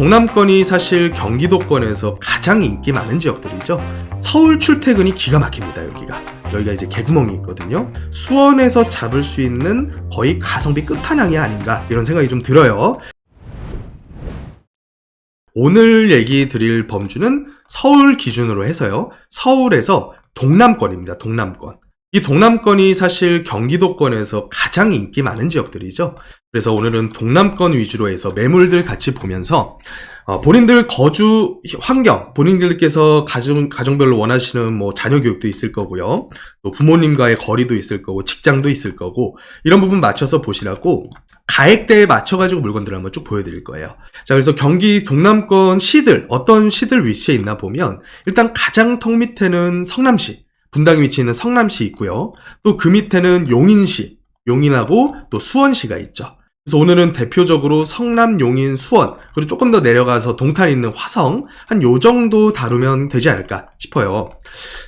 동남권이 사실 경기도권에서 가장 인기 많은 지역들이죠. 서울 출퇴근이 기가 막힙니다. 여기가 이제 개구멍이 있거든요. 수원에서 잡을 수 있는 거의 가성비 끝판왕이 아닌가 이런 생각이 좀 들어요. 오늘 얘기 드릴 범주는 서울 기준으로 해서요. 서울에서 동남권입니다. 동남권. 이 동남권이 사실 경기도권에서 가장 인기 많은 지역들이죠. 그래서 오늘은 동남권 위주로 해서 매물들 같이 보면서 본인들 거주 환경, 본인들께서 가정별로 원하시는 뭐 자녀 교육도 있을 거고요. 또 부모님과의 거리도 있을 거고, 직장도 있을 거고, 이런 부분 맞춰서 보시라고 가액대에 맞춰가지고 물건들을 한번 쭉 보여드릴 거예요. 자, 그래서 경기 동남권 시들, 어떤 시들 위치에 있나 보면, 일단 가장 턱 밑에는 성남시, 분당에 위치해 있는 성남시 있고요. 또 그 밑에는 용인시, 용인하고 또 수원시가 있죠. 그래서 오늘은 대표적으로 성남, 용인, 수원, 그리고 조금 더 내려가서 동탄에 있는 화성, 한 요 정도 다루면 되지 않을까 싶어요.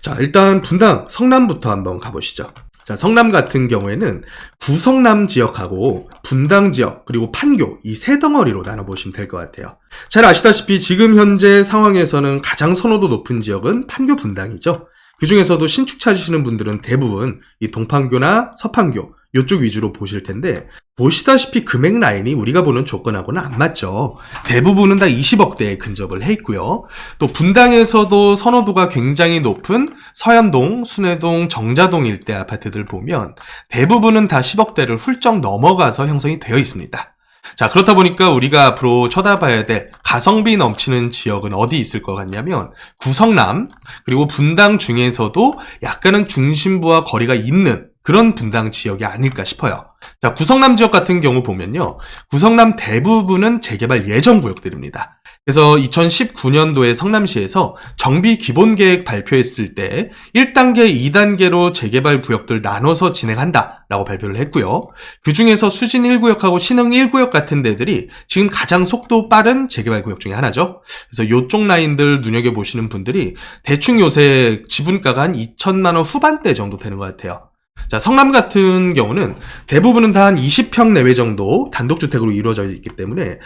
자, 일단 분당, 성남부터 한번 가보시죠. 자, 성남 같은 경우에는 구성남 지역하고 분당 지역, 그리고 판교, 이 세 덩어리로 나눠보시면 될 것 같아요. 잘 아시다시피 지금 현재 상황에서는 가장 선호도 높은 지역은 판교, 분당이죠. 그 중에서도 신축 찾으시는 분들은 대부분 이 동판교나 서판교 이쪽 위주로 보실 텐데, 보시다시피 금액 라인이 우리가 보는 조건하고는 안 맞죠. 대부분은 다 20억대에 근접을 해 있고요. 또 분당에서도 선호도가 굉장히 높은 서현동, 순회동, 정자동 일대 아파트들 보면 대부분은 다 10억대를 훌쩍 넘어가서 형성이 되어 있습니다. 자, 그렇다 보니까 우리가 앞으로 쳐다봐야 될 가성비 넘치는 지역은 어디 있을 것 같냐면 구성남, 그리고 분당 중에서도 약간은 중심부와 거리가 있는 그런 분당 지역이 아닐까 싶어요. 자, 구성남 지역 같은 경우 보면요. 구성남 대부분은 재개발 예정 구역들입니다. 그래서 2019년도에 성남시에서 정비 기본계획 발표했을 때 1단계, 2단계로 재개발 구역들 나눠서 진행한다라고 발표를 했고요. 그 중에서 수진 1구역하고 신흥 1구역 같은 데들이 지금 가장 속도 빠른 재개발 구역 중에 하나죠. 그래서 이쪽 라인들 눈여겨보시는 분들이 대충 요새 지분가가 한 2천만 원 후반대 정도 되는 것 같아요. 자, 성남 같은 경우는 대부분은 다 한 20평 내외 정도 단독주택으로 이루어져 있기 때문에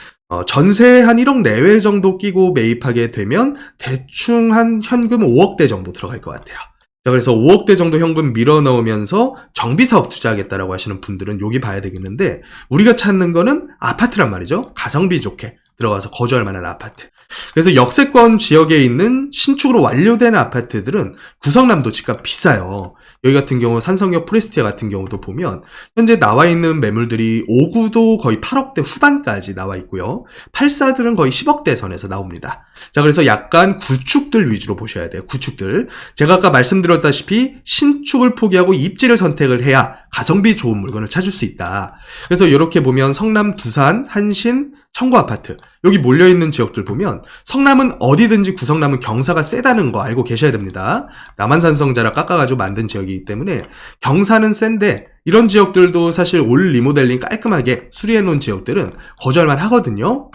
전세 한 1억 내외 정도 끼고 매입하게 되면 대충 한 현금 5억대 정도 들어갈 것 같아요. 자, 그래서 5억대 정도 현금 밀어 넣으면서 정비사업 투자하겠다라고 하시는 분들은 여기 봐야 되겠는데, 우리가 찾는 거는 아파트란 말이죠. 가성비 좋게 들어가서 거주할 만한 아파트. 그래서 역세권 지역에 있는 신축으로 완료된 아파트들은 구성남도 집값 비싸요. 여기 같은 경우 산성역 프레스티아 같은 경우도 보면 현재 나와 있는 매물들이 5구도 거의 8억대 후반까지 나와 있고요. 8사들은 거의 10억대 선에서 나옵니다. 자, 그래서 약간 구축들 위주로 보셔야 돼요. 구축들. 제가 아까 말씀드렸다시피 신축을 포기하고 입지를 선택을 해야 가성비 좋은 물건을 찾을 수 있다. 그래서 이렇게 보면 성남, 두산, 한신, 청구 아파트 여기 몰려있는 지역들 보면 성남은 어디든지 구성남은 경사가 세다는 거 알고 계셔야 됩니다. 남한산성자라 깎아가지고 만든 지역이기 때문에 경사는 센데 이런 지역들도 사실 올 리모델링 깔끔하게 수리해놓은 지역들은 거주할만 하거든요.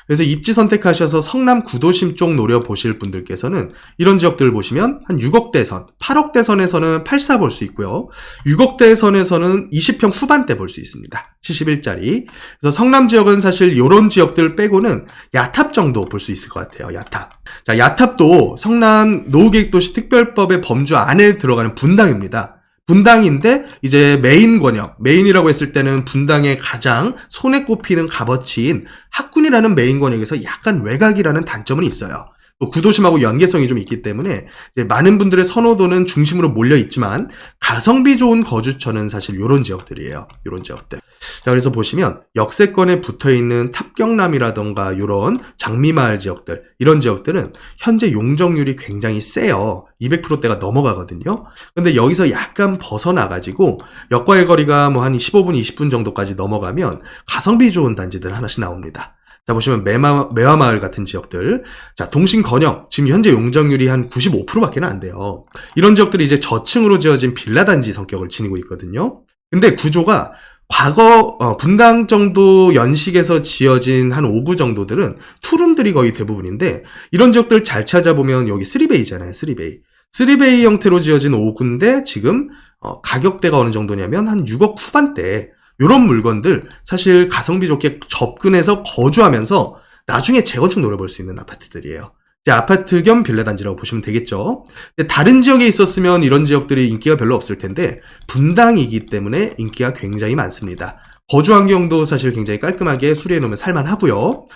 그래서 입지 선택하셔서 성남 구도심 쪽 노려보실 분들께서는 이런 지역들을 보시면 한 6억대 선, 8억대 선에서는 84 볼 수 있고요. 6억대 선에서는 20평 후반대 볼 수 있습니다. 71짜리. 그래서 성남 지역은 사실 이런 지역들 빼고는 야탑 정도 볼 수 있을 것 같아요. 야탑. 자, 야탑도 성남 노후계획도시 특별법의 범주 안에 들어가는 분당입니다. 분당인데 이제 메인 권역, 메인이라고 했을 때는 분당의 가장 손에 꼽히는 값어치인 학군이라는 메인 권역에서 약간 외곽이라는 단점은 있어요. 또 구도심하고 연계성이 좀 있기 때문에 이제 많은 분들의 선호도는 중심으로 몰려 있지만 가성비 좋은 거주처는 사실 이런 지역들이에요. 이런 지역들. 자, 그래서 보시면 역세권에 붙어있는 탑경남이라던가 이런 장미마을 지역들, 이런 지역들은 현재 용적률이 굉장히 세요. 200%대가 넘어가거든요. 근데 여기서 약간 벗어나가지고 역과의 거리가 뭐 한 15분, 20분 정도까지 넘어가면 가성비 좋은 단지들 하나씩 나옵니다. 자, 보시면 매화마을 같은 지역들. 자, 동신건영. 지금 현재 용적률이 한 95%밖에 안 돼요. 이런 지역들이 이제 저층으로 지어진 빌라 단지 성격을 지니고 있거든요. 근데 구조가 과거 분당 정도 연식에서 지어진 한 5구 정도들은 투룸들이 거의 대부분인데, 이런 지역들 잘 찾아보면 여기 3베이잖아요. 3베이. 3베이 형태로 지어진 5구인데 지금 가격대가 어느 정도냐면 한 6억 후반대. 이런 물건들 사실 가성비 좋게 접근해서 거주하면서 나중에 재건축 노려볼 수 있는 아파트들이에요. 이제 아파트 겸 빌라단지라고 보시면 되겠죠. 근데 다른 지역에 있었으면 이런 지역들이 인기가 별로 없을 텐데 분당이기 때문에 인기가 굉장히 많습니다. 거주 환경도 사실 굉장히 깔끔하게 수리해 놓으면 살만하고요.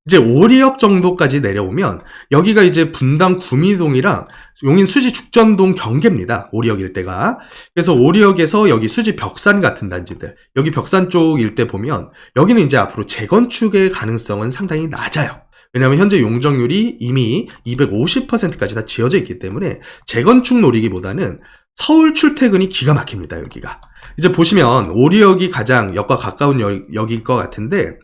이제 오리역 정도까지 내려오면 여기가 이제 분당 구미동이랑 용인 수지 죽전동 경계입니다. 오리역 일대가. 그래서 오리역에서 여기 수지 벽산 같은 단지들, 여기 벽산 쪽 일대 보면 여기는 이제 앞으로 재건축의 가능성은 상당히 낮아요. 왜냐하면 현재 용적률이 이미 250%까지 다 지어져 있기 때문에 재건축 노리기보다는 서울 출퇴근이 기가 막힙니다. 여기가. 이제 보시면 오리역이 가장 역과 가까운 역일 것 같은데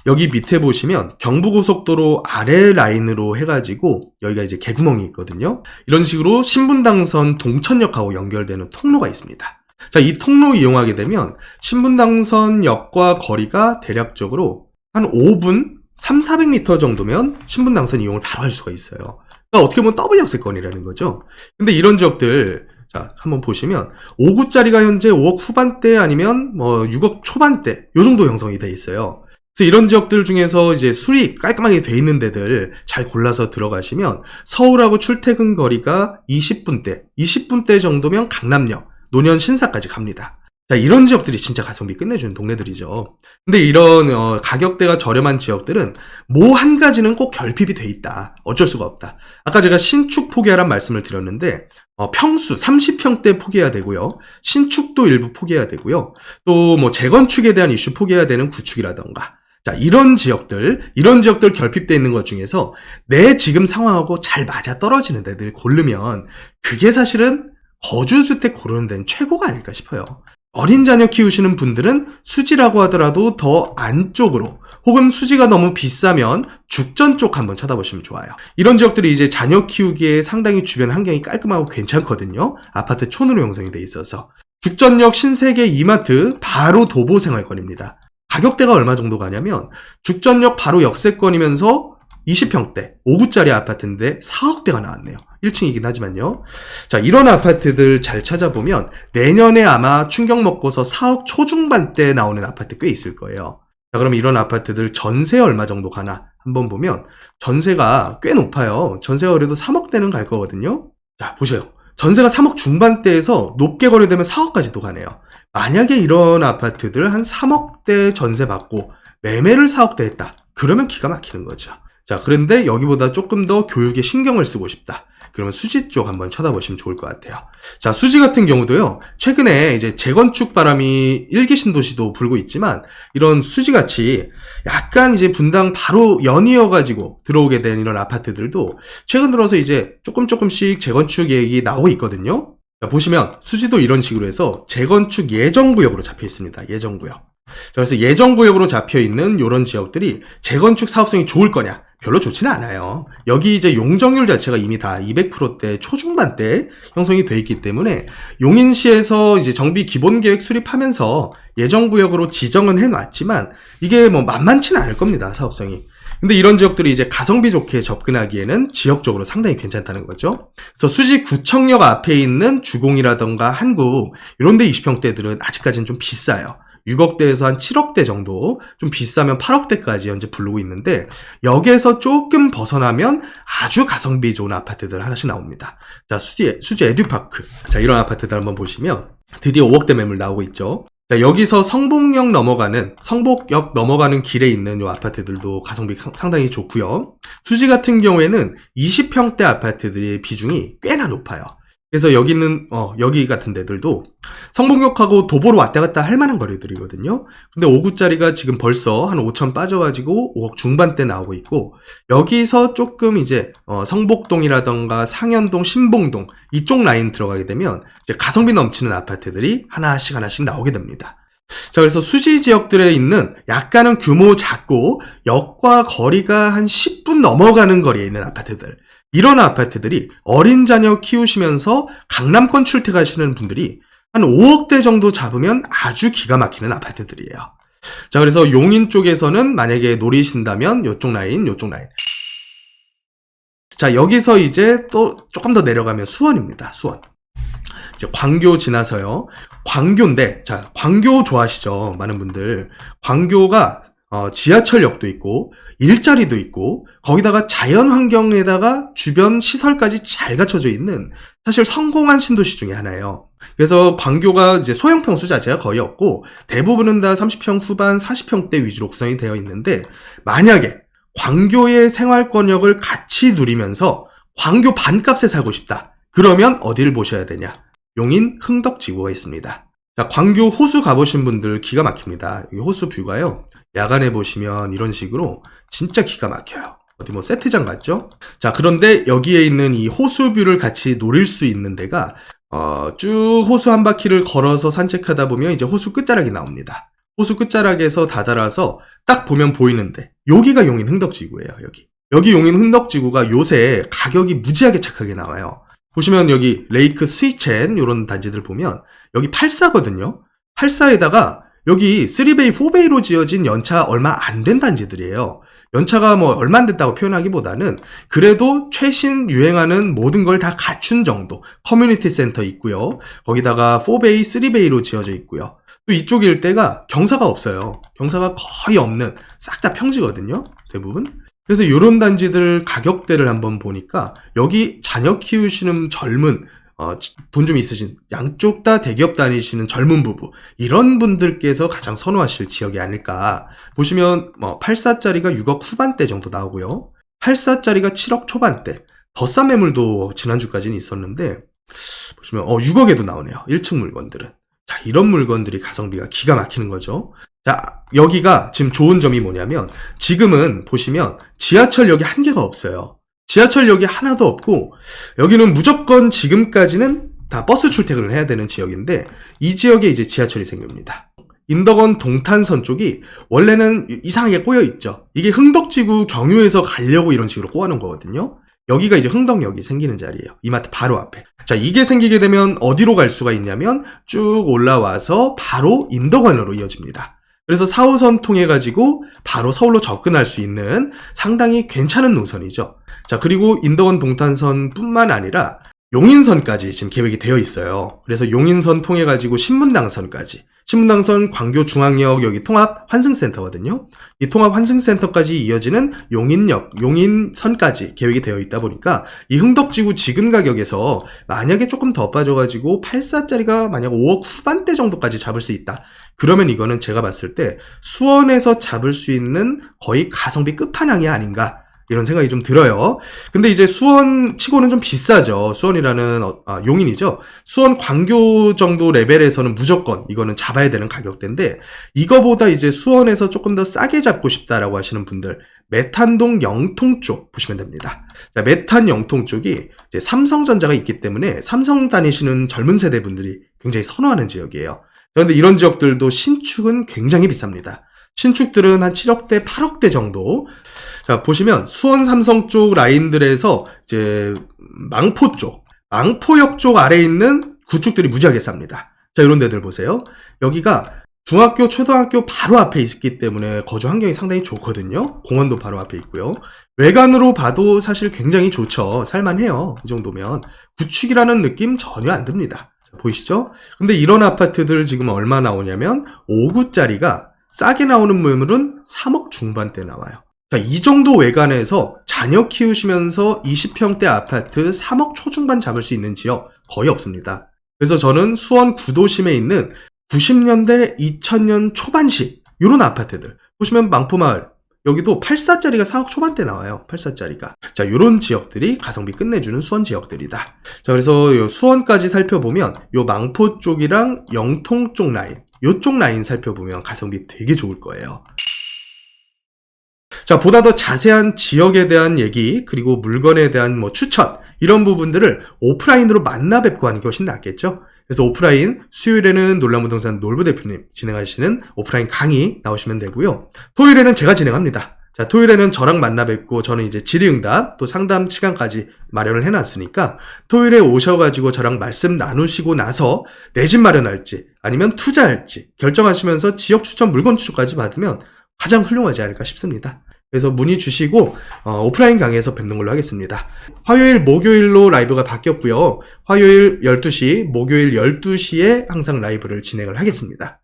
여기 밑에 보시면 경부고속도로 아래 라인으로 해가지고 여기가 이제 개구멍이 있거든요. 이런 식으로 신분당선 동천역하고 연결되는 통로가 있습니다. 자, 이 통로 이용하게 되면 신분당선역과 거리가 대략적으로 한 5분 3,400m 정도면 신분당선 이용을 바로 할 수가 있어요. 그러니까 어떻게 보면 더블 역세권이라는 거죠. 근데 이런 지역들 자, 한번 보시면 5구짜리가 현재 5억 후반대 아니면 6억 초반대 요 정도 형성이 돼 있어요. 그래서 이런 지역들 중에서 이제 수리 깔끔하게 돼 있는 데들 잘 골라서 들어가시면 서울하고 출퇴근 거리가 20분대 정도면 강남역, 노년 신사까지 갑니다. 자, 이런 지역들이 진짜 가성비 끝내주는 동네들이죠. 근데 이런 가격대가 저렴한 지역들은 뭐 한 가지는 꼭 결핍이 돼 있다. 어쩔 수가 없다. 아까 제가 신축 포기하란 말씀을 드렸는데 평수 30평대 포기해야 되고요. 신축도 일부 포기해야 되고요. 또 뭐 재건축에 대한 이슈 포기해야 되는 구축이라던가. 자, 이런 지역들 결핍되어 있는 것 중에서 내 지금 상황하고 잘 맞아 떨어지는 데들 고르면 그게 사실은 거주주택 고르는 데는 최고가 아닐까 싶어요. 어린 자녀 키우시는 분들은 수지라고 하더라도 더 안쪽으로 혹은 수지가 너무 비싸면 죽전 쪽 한번 쳐다보시면 좋아요. 이런 지역들이 이제 자녀 키우기에 상당히 주변 환경이 깔끔하고 괜찮거든요. 아파트 촌으로 형성이 돼 있어서. 죽전역 신세계 이마트 바로 도보 생활권입니다. 가격대가 얼마 정도 가냐면 죽전역 바로 역세권이면서 20평대 5구짜리 아파트인데 4억대가 나왔네요. 1층이긴 하지만요. 자, 이런 아파트들 잘 찾아보면 내년에 아마 충격 먹고서 4억 초중반대 나오는 아파트 꽤 있을 거예요. 자, 그럼 이런 아파트들 전세 얼마 정도 가나 한번 보면 전세가 꽤 높아요. 전세가 그래도 3억대는 갈 거거든요. 자, 보세요. 전세가 3억 중반대에서 높게 거래되면 4억까지도 가네요. 만약에 이런 아파트들 한 3억대 전세 받고 매매를 4억대 했다. 그러면 기가 막히는 거죠. 자, 그런데 여기보다 조금 더 교육에 신경을 쓰고 싶다. 그러면 수지 쪽 한번 쳐다보시면 좋을 것 같아요. 자, 수지 같은 경우도요, 최근에 이제 재건축 바람이 일기 신도시도 불고 있지만, 이런 수지 같이 약간 이제 분당 바로 연이어가지고 들어오게 된 이런 아파트들도 최근 들어서 이제 조금씩 재건축 얘기 나오고 있거든요. 자, 보시면 수지도 이런 식으로 해서 재건축 예정구역으로 잡혀 있습니다. 예정구역. 자, 그래서 예정구역으로 잡혀 있는 이런 지역들이 재건축 사업성이 좋을 거냐? 별로 좋지는 않아요. 여기 이제 용적률 자체가 이미 다 200%대 초중반대 형성이 돼 있기 때문에 용인시에서 이제 정비 기본계획 수립하면서 예정구역으로 지정은 해놨지만 이게 뭐 만만치는 않을 겁니다. 사업성이. 근데 이런 지역들이 이제 가성비 좋게 접근하기에는 지역적으로 상당히 괜찮다는 거죠. 그래서 수지 구청역 앞에 있는 주공이라던가 한국 이런 데 20평대들은 아직까지는 좀 비싸요. 6억대에서 한 7억대 정도, 좀 비싸면 8억대까지 현재 부르고 있는데 여기에서 조금 벗어나면 아주 가성비 좋은 아파트들 하나씩 나옵니다. 자, 수지 에듀파크. 자, 이런 아파트들 한번 보시면 드디어 5억대 매물 나오고 있죠. 자, 여기서 성복역 넘어가는 길에 있는 이 아파트들도 가성비 상당히 좋고요. 수지 같은 경우에는 20평대 아파트들의 비중이 꽤나 높아요. 그래서 여기 같은 데들도 성복역하고 도보로 왔다 갔다 할 만한 거리들이거든요. 근데 5구짜리가 지금 벌써 한 5천 빠져가지고 5억 중반대 나오고 있고, 여기서 조금 이제, 성복동이라던가 상현동, 신봉동, 이쪽 라인 들어가게 되면 이제 가성비 넘치는 아파트들이 하나씩 나오게 됩니다. 자, 그래서 수지 지역들에 있는 약간은 규모 작고 역과 거리가 한 10분 넘어가는 거리에 있는 아파트들. 이런 아파트들이 어린 자녀 키우시면서 강남권 출퇴하시는 분들이 한 5억대 정도 잡으면 아주 기가 막히는 아파트들이에요. 자, 그래서 용인 쪽에서는 만약에 노리신다면 요쪽 라인. 자, 여기서 이제 또 조금 더 내려가면 수원입니다. 수원. 이제 광교 지나서요. 광교인데, 자, 광교 좋아하시죠? 많은 분들. 광교가 지하철역도 있고 일자리도 있고 거기다가 자연 환경에다가 주변 시설까지 잘 갖춰져 있는 사실 성공한 신도시 중에 하나예요. 그래서 광교가 이제 소형평 수 자체가 거의 없고 대부분은 다 30평 후반 40평대 위주로 구성이 되어 있는데, 만약에 광교의 생활권역을 같이 누리면서 광교 반값에 살고 싶다, 그러면 어디를 보셔야 되냐? 용인 흥덕지구가 있습니다. 자, 광교 호수 가보신 분들 기가 막힙니다. 이 호수 뷰가요, 야간에 보시면 이런 식으로 진짜 기가 막혀요. 어디 뭐 세트장 같죠? 자, 그런데 여기에 있는 이 호수 뷰를 같이 노릴 수 있는 데가 쭉 호수 한 바퀴를 걸어서 산책하다 보면 이제 호수 끝자락이 나옵니다. 호수 끝자락에서 다다라서 딱 보면 보이는데, 여기가 용인 흥덕지구예요. 여기 용인 흥덕지구가 요새 가격이 무지하게 착하게 나와요. 보시면 여기 레이크 스위첸 이런 단지들 보면 여기 84거든요. 84에다가 여기 3베이, 4베이로 지어진 연차 얼마 안 된 단지들이에요. 연차가 뭐 얼마 안 됐다고 표현하기보다는 그래도 최신 유행하는 모든 걸 다 갖춘 정도. 커뮤니티 센터 있고요. 거기다가 4베이, 3베이로 지어져 있고요. 또 이쪽 일대가 경사가 없어요. 경사가 거의 없는, 싹 다 평지거든요, 대부분. 그래서 이런 단지들 가격대를 한번 보니까 여기 자녀 키우시는 젊은 돈 좀 있으신, 양쪽 다 대기업 다니시는 젊은 부부, 이런 분들께서 가장 선호하실 지역이 아닐까. 보시면 84짜리가 6억 후반대 정도 나오고요, 84짜리가 7억 초반대, 더 싼 매물도 지난주까지는 있었는데 보시면 6억에도 나오네요, 1층 물건들은. 자, 이런 물건들이 가성비가 기가 막히는 거죠. 자, 여기가 지금 좋은 점이 뭐냐면, 지금은 보시면 지하철역이 한 개가 없어요. 지하철역이 하나도 없고, 여기는 무조건 지금까지는 다 버스 출퇴근을 해야 되는 지역인데, 이 지역에 이제 지하철이 생깁니다. 인덕원 동탄선 쪽이 원래는 이상하게 꼬여있죠. 이게 흥덕지구 경유해서 가려고 이런 식으로 꼬아놓은 거거든요. 여기가 이제 흥덕역이 생기는 자리예요. 이마트 바로 앞에. 자, 이게 생기게 되면 어디로 갈 수가 있냐면 쭉 올라와서 바로 인덕원으로 이어집니다. 그래서 4호선 통해 가지고 바로 서울로 접근할 수 있는 상당히 괜찮은 노선이죠. 자, 그리고 인덕원 동탄선 뿐만 아니라 용인선까지 지금 계획이 되어 있어요. 그래서 용인선 통해 가지고 신분당선까지, 신분당선 광교중앙역 여기 통합 환승센터거든요. 이 통합 환승센터까지 이어지는 용인역, 용인선까지 계획이 되어 있다 보니까 이 흥덕지구 지금 가격에서 만약에 조금 더 빠져가지고 84짜리가 만약 5억 후반대 정도까지 잡을 수 있다, 그러면 이거는 제가 봤을 때 수원에서 잡을 수 있는 거의 가성비 끝판왕이 아닌가, 이런 생각이 좀 들어요. 근데 이제 수원 치고는 좀 비싸죠. 수원이라는 용인이죠. 수원 광교 정도 레벨에서는 무조건 이거는 잡아야 되는 가격대인데, 이거보다 이제 수원에서 조금 더 싸게 잡고 싶다라고 하시는 분들, 메탄동 영통 쪽 보시면 됩니다. 자, 메탄 영통 쪽이 이제 삼성전자가 있기 때문에 삼성 다니시는 젊은 세대 분들이 굉장히 선호하는 지역이에요. 그런데 이런 지역들도 신축은 굉장히 비쌉니다. 신축들은 한 7억대, 8억대 정도. 자, 보시면 수원 삼성 쪽 라인들에서 이제 망포 쪽, 망포역 쪽 아래에 있는 구축들이 무지하게 쌉니다. 자, 이런 데들 보세요. 여기가 중학교, 초등학교 바로 앞에 있기 때문에 거주 환경이 상당히 좋거든요. 공원도 바로 앞에 있고요. 외관으로 봐도 사실 굉장히 좋죠. 살만해요. 이 정도면. 구축이라는 느낌 전혀 안 듭니다. 자, 보이시죠? 근데 이런 아파트들 지금 얼마 나오냐면 5구짜리가 싸게 나오는 매물은 3억 중반대 나와요. 자, 이 정도 외관에서 자녀 키우시면서 20평대 아파트 3억 초중반 잡을 수 있는 지역 거의 없습니다. 그래서 저는 수원 구도심에 있는 90년대, 2000년 초반식 이런 아파트들 보시면 망포마을, 여기도 84짜리가 4억 초반대 나와요. 84짜리가. 자, 이런 지역들이 가성비 끝내주는 수원 지역들이다. 자, 그래서 요 수원까지 살펴보면 요 망포 쪽이랑 영통 쪽 라인, 요쪽 라인 살펴보면 가성비 되게 좋을 거예요. 자, 보다 더 자세한 지역에 대한 얘기, 그리고 물건에 대한 추천, 이런 부분들을 오프라인으로 만나 뵙고 하는 게 훨씬 낫겠죠? 그래서 오프라인, 수요일에는 놀라무동산 놀부 대표님 진행하시는 오프라인 강의 나오시면 되고요. 토요일에는 제가 진행합니다. 자, 토요일에는 저랑 만나 뵙고 저는 이제 질의응답, 또 상담 시간까지 마련을 해놨으니까 토요일에 오셔가지고 저랑 말씀 나누시고 나서 내 집 마련할지 아니면 투자할지 결정하시면서 지역 추천, 물건 추천까지 받으면 가장 훌륭하지 않을까 싶습니다. 그래서 문의 주시고 오프라인 강의에서 뵙는 걸로 하겠습니다. 화요일, 목요일로 라이브가 바뀌었고요. 화요일 12시, 목요일 12시에 항상 라이브를 진행을 하겠습니다.